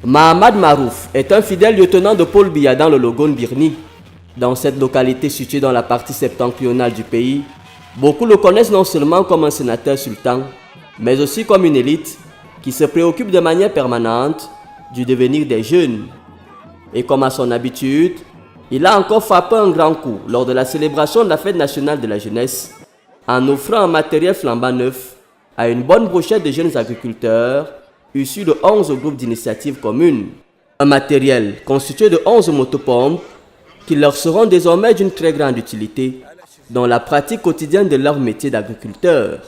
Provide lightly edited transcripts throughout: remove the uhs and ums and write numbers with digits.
Mahamad Marouf est un fidèle lieutenant de Paul Biya dans le Logone Birni. Dans cette localité située dans la partie septentrionale du pays, beaucoup le connaissent non seulement comme un sénateur sultan, mais aussi comme une élite qui se préoccupe de manière permanente du devenir des jeunes. Et comme à son habitude, il a encore frappé un grand coup lors de la célébration de la fête nationale de la jeunesse en offrant un matériel flambant neuf à une bonne brochette de jeunes agriculteurs issus de 11 groupes d'initiatives communes. Un matériel constitué de 11 motopompes qui leur seront désormais d'une très grande utilité dans la pratique quotidienne de leur métier d'agriculteur.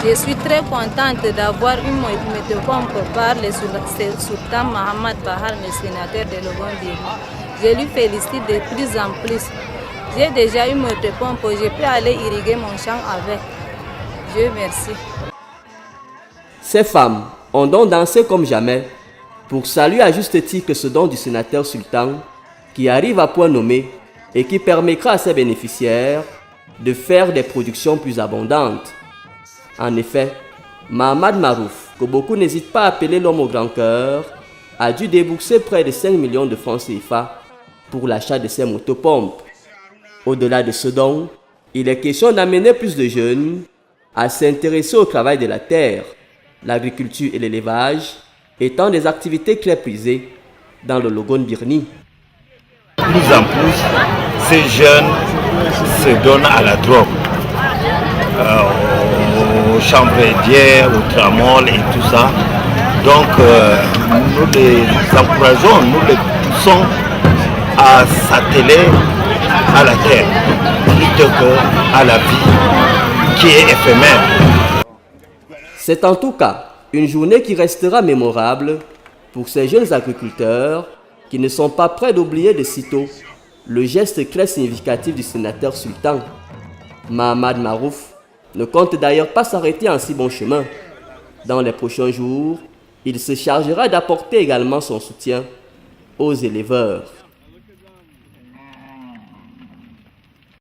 Je suis très contente d'avoir une motopompe par le sultan Mahamad Bahar, le sénateur de Logone Birni. Je lui félicite de plus en plus. J'ai déjà une motopompe, je peux aller irriguer mon champ avec. Dieu merci. Ces femmes ont donc dansé comme jamais pour saluer à juste titre ce don du sénateur sultan qui arrive à point nommé et qui permettra à ses bénéficiaires de faire des productions plus abondantes. En effet, Mahamad Marouf, que beaucoup n'hésitent pas à appeler l'homme au grand cœur, a dû débourser près de 5 millions de francs CFA pour l'achat de ces motopompes. Au-delà de ce don, il est question d'amener plus de jeunes à s'intéresser au travail de la terre, l'agriculture et l'élevage étant des activités très prisées dans le Logone Birni. Plus en plus, ces jeunes se donnent à la drogue, aux chambredières, au tramol et tout ça. Donc nous les encourageons, nous les poussons à s'atteler à la terre plutôt qu'à la vie qui est éphémère. C'est en tout cas une journée qui restera mémorable pour ces jeunes agriculteurs qui ne sont pas prêts d'oublier de sitôt le geste très significatif du sénateur sultan. Mahamad Marouf ne compte d'ailleurs pas s'arrêter en si bon chemin. Dans les prochains jours, il se chargera d'apporter également son soutien aux éleveurs.